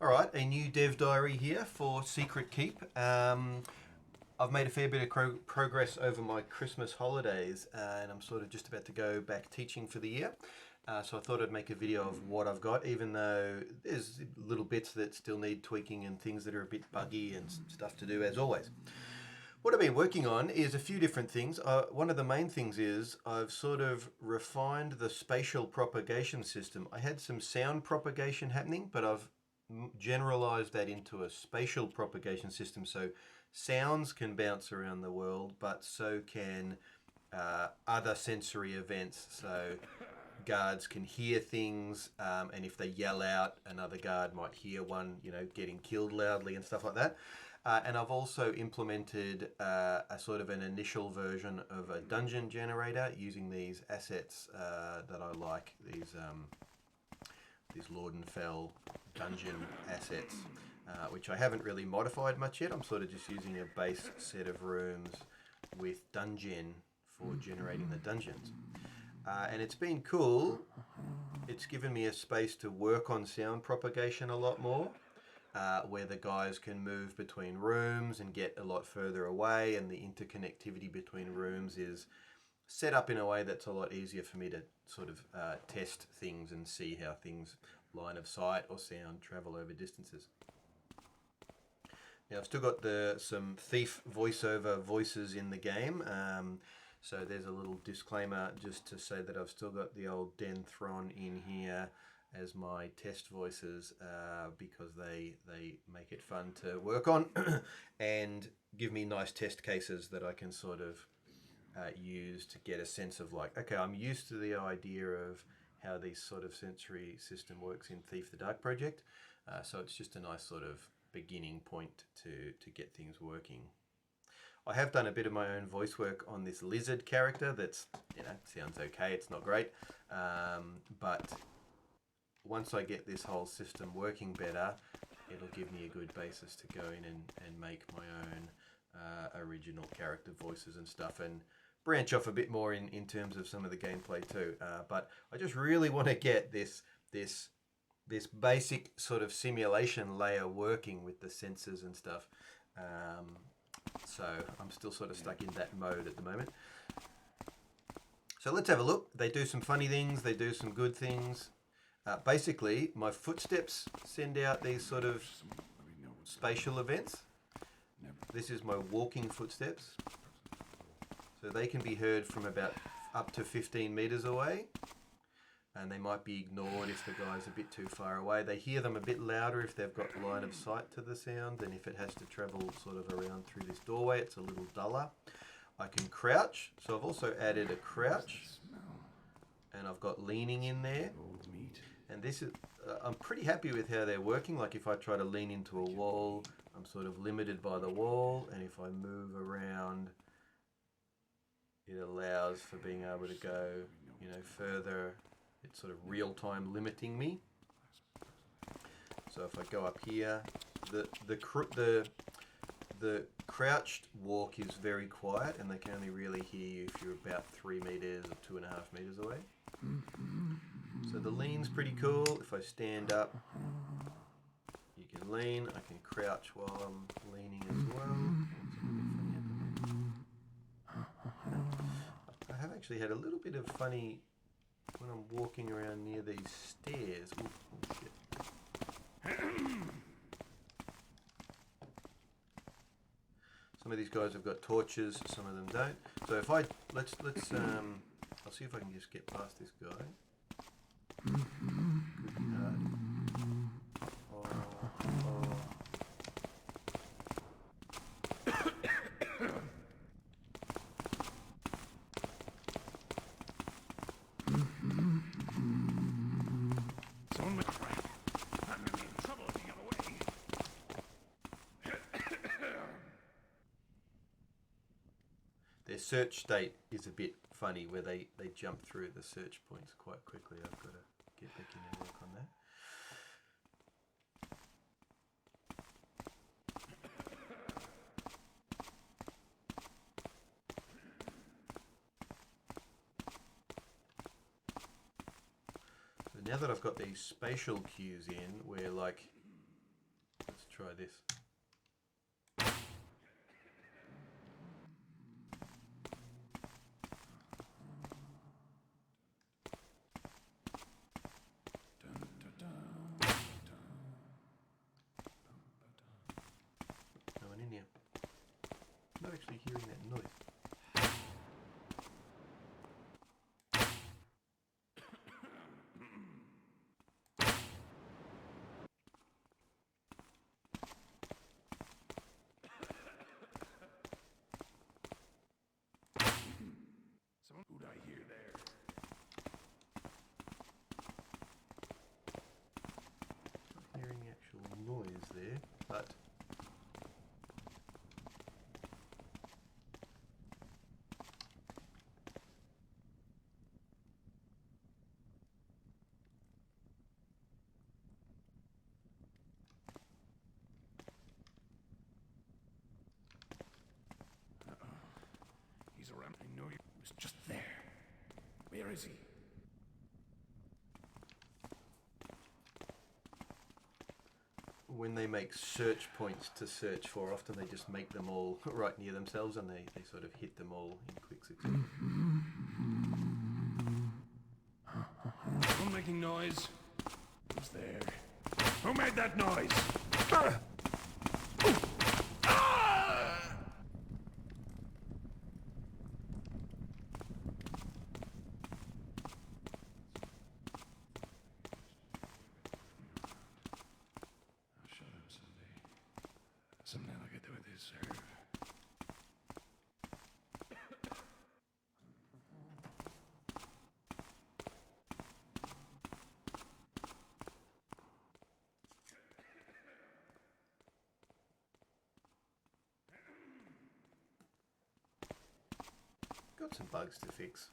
Alright, a new dev diary here for Secret Keep. I've made a fair bit of progress over my Christmas holidays and I'm sort of just about to go back teaching for the year. So I thought I'd make a video of what I've got, even though there's little bits that still need tweaking and things that are a bit buggy and stuff to do as always. What I've been working on is a few different things. One of the main things is I've sort of refined the spatial propagation system. I had some sound propagation happening, but I've generalized that into a spatial propagation system. So sounds can bounce around the world, but so can other sensory events. So guards can hear things, and if they yell out, another guard might hear one, getting killed loudly and stuff like that. And I've also implemented a sort of an initial version of a dungeon generator using these assets that I like, these Lord and Fell dungeon assets, which I haven't really modified much yet. I'm sort of just using a base set of rooms with dungeon for generating the dungeons. And it's been cool. It's given me a space to work on sound propagation a lot more, where the guys can move between rooms and get a lot further away, and the interconnectivity between rooms is set up in a way that's a lot easier for me to sort of test things and see how things, line of sight or sound, travel over distances. Now I've still got some thief voiceover voices in the game. So there's a little disclaimer just to say that I've still got the old Denthron in here as my test voices because they make it fun to work on and give me nice test cases that I can sort of use to get a sense of like, okay, I'm used to the idea of how this sort of sensory system works in Thief the Dark project. So it's just a nice sort of beginning point to get things working. I have done a bit of my own voice work on this lizard character that's, sounds okay, it's not great. But once I get this whole system working better, it'll give me a good basis to go in and make my own original character voices and stuff and branch off a bit more in terms of some of the gameplay too. But I just really want to get this basic sort of simulation layer working with the sensors and stuff. So I'm still sort of stuck in that mode at the moment. So let's have a look. They do some funny things, they do some good things. Basically, my footsteps send out these sort of spatial events. This is my walking footsteps. So they can be heard from about up to 15 meters away. And they might be ignored if the guy's a bit too far away. They hear them a bit louder if they've got line of sight to the sound, and if it has to travel sort of around through this doorway, it's a little duller. I can crouch, so I've also added a crouch, and I've got leaning in there. And this is, I'm pretty happy with how they're working. Like if I try to lean into a wall, I'm sort of limited by the wall, and if I move around, it allows for being able to go, further. It's sort of real-time limiting me. So if I go up here, the crouched walk is very quiet, and they can only really hear you if you're about 3 meters or 2.5 meters away. So the lean's pretty cool. If I stand up, you can lean. I can crouch while I'm leaning as well. I have actually had a little bit of funny when I'm walking around near these stairs. Ooh, oh shit. Some of these guys have got torches, some of them don't. So if let's I'll see if I can just get past this guy. Could be hard. Their search state is a bit funny where they jump through the search points quite quickly. I've got to get back in and work on that. So now that I've got these spatial cues in, where like try this. No one in here. I'm not actually hearing that noise. Someone who'd I hear there? Not hearing the actual noise there, but He's around. I know he was just there. Where is he? when they make search points to search for, often they just make them all right near themselves and they sort of hit them all in quick succession. Someone making noise? Who's there? Who made that noise? Someday I'll get to what they serve. Got some bugs to fix.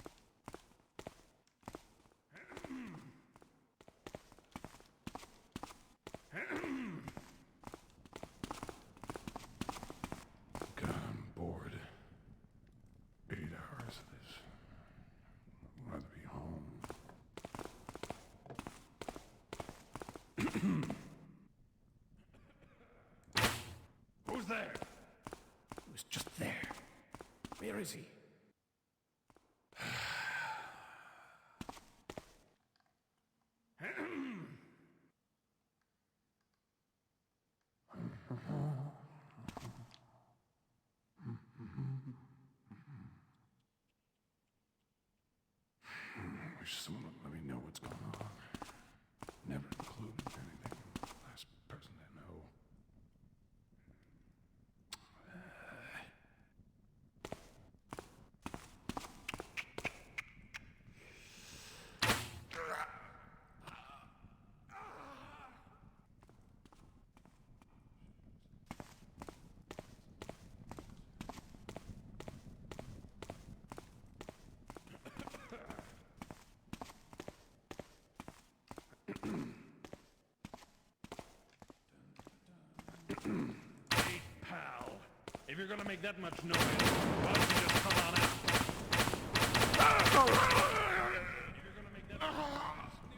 God, I'm bored. 8 hours of this. I'd rather be home. Who's there? He was just there. Where is he? I wish someone would let me know what's going on. Never included anything. Last person I know. Hey, pal. If you're gonna make that much noise, why don't you just come on out? If you're gonna make that much noise,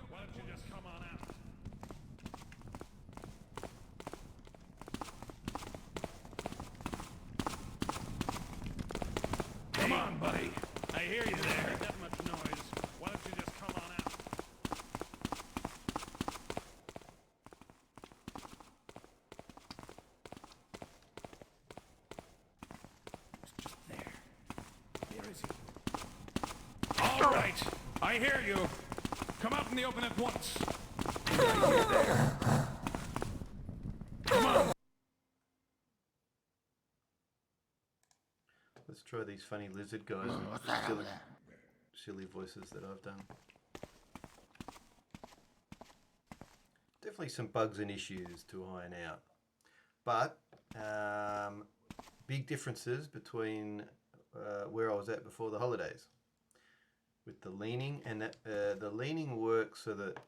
why don't you just come on out? Come on, buddy. I hear you there. Make that much noise. Why don't you just come on out? He's just there. Where is he? All right. I hear you. Come out in the open at once. Come on. Let's try these funny lizard guys with silly voices that I've done. Definitely some bugs and issues to iron out. But big differences between where I was at before the holidays. With the leaning, and the leaning works so that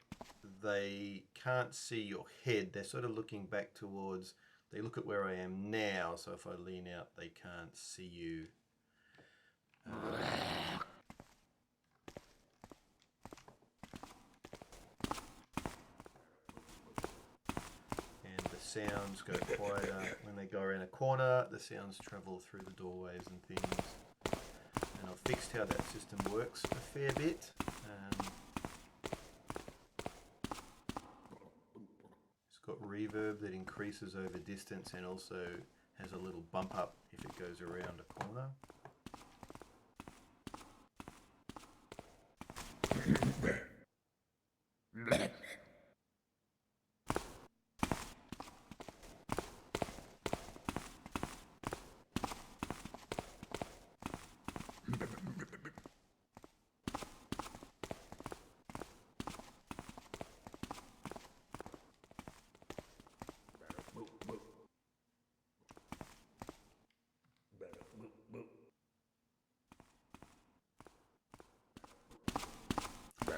they can't see your head. They're sort of looking back towards, they look at where I am now, so if I lean out, they can't see you. And the sounds go quieter. When they go around a corner, the sounds travel through the doorways and things. And I've fixed how that system works a fair bit. It's got reverb that increases over distance and also has a little bump up if it goes around a corner.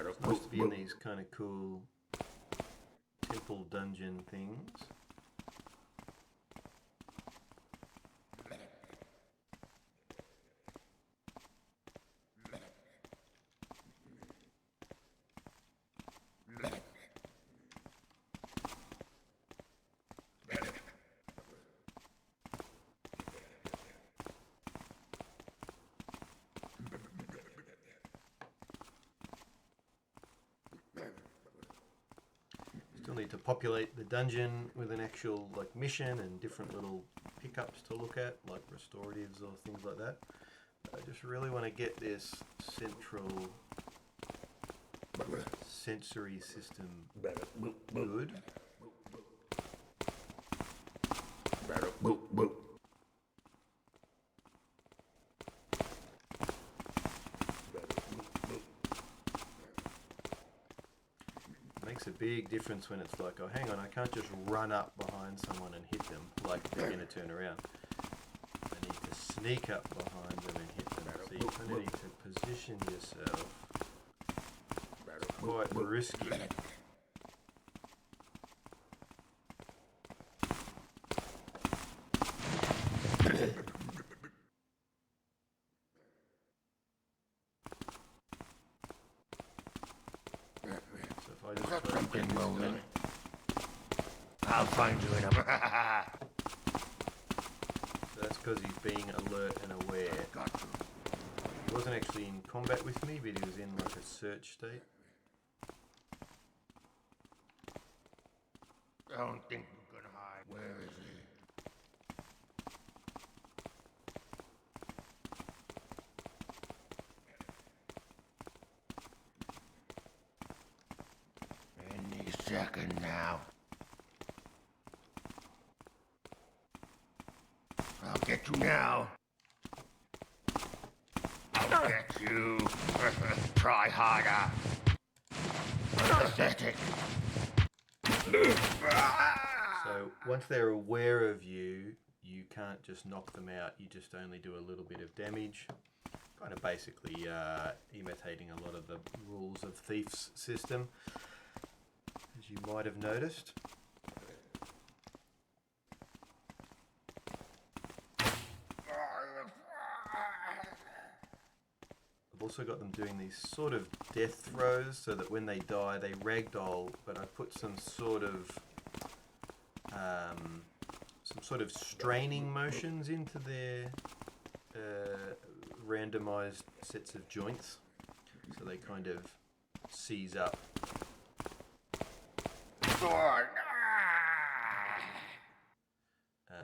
It's nice to be in these kind of cool temple dungeon things. Still need to populate the dungeon with an actual like mission and different little pickups to look at, like restoratives or things like that. I just really want to get this central sensory system good. Makes a big difference when it's like, oh, hang on, I can't just run up behind someone and hit them like they're going to turn around. I need to sneak up behind them and hit them. So you kind of need to position yourself. It's quite risky. I'll find you in a... So that's because he's being alert and aware. He wasn't actually in combat with me, but he was in like a search state. I don't think you can hide. Where is he? Any second now. I'll get you now. I'll get you. Try harder. Pathetic. So once they're aware of you, you can't just knock them out. You just only do a little bit of damage. Kind of basically imitating a lot of the rules of Thief's system, as you might have noticed. I've also got them doing these sort of death throws so that when they die they ragdoll, but I put some sort of straining motions into their randomized sets of joints, so they kind of seize up.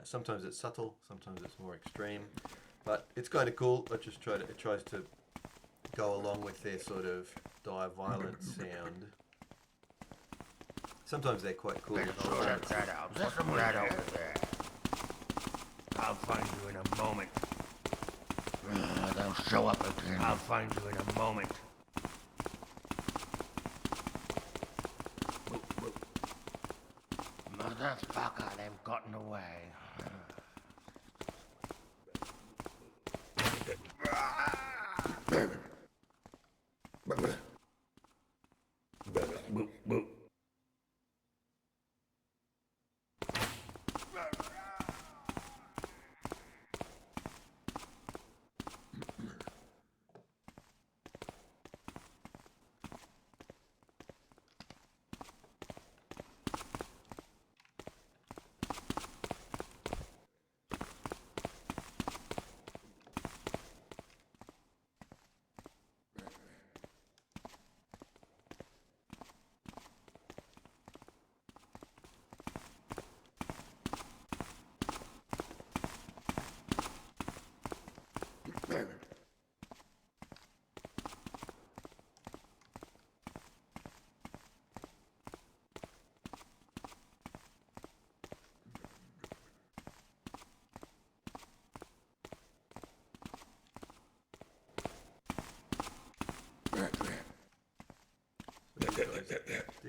Sometimes it's subtle, sometimes it's more extreme, but it's kind of cool. It tries to go along with their sort of die violent sound. Sometimes they're quite cool. Check that out. There's some rat over there. I'll find you in a moment. They'll show up again. I'll find you in a moment. Motherfucker, they've gotten away.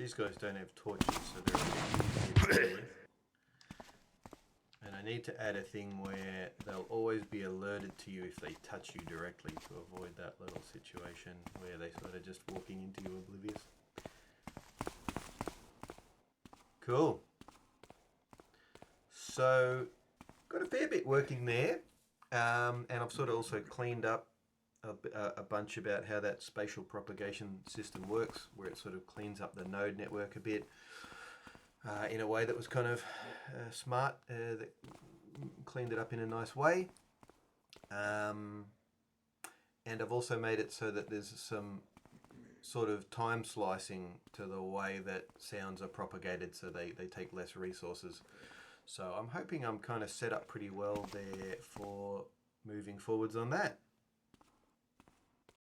These guys don't have torches, so they're a bit easier to deal with. And I need to add a thing where they'll always be alerted to you if they touch you directly to avoid that little situation where they sort of just walking into you oblivious. Cool. So, got a fair bit working there. And I've sort of also cleaned up a bunch about how that spatial propagation system works, where it sort of cleans up the node network a bit. In a way that was kind of smart, that cleaned it up in a nice way. And I've also made it so that there's some sort of time slicing to the way that sounds are propagated, so they take less resources. So I'm hoping I'm kind of set up pretty well there for moving forwards on that.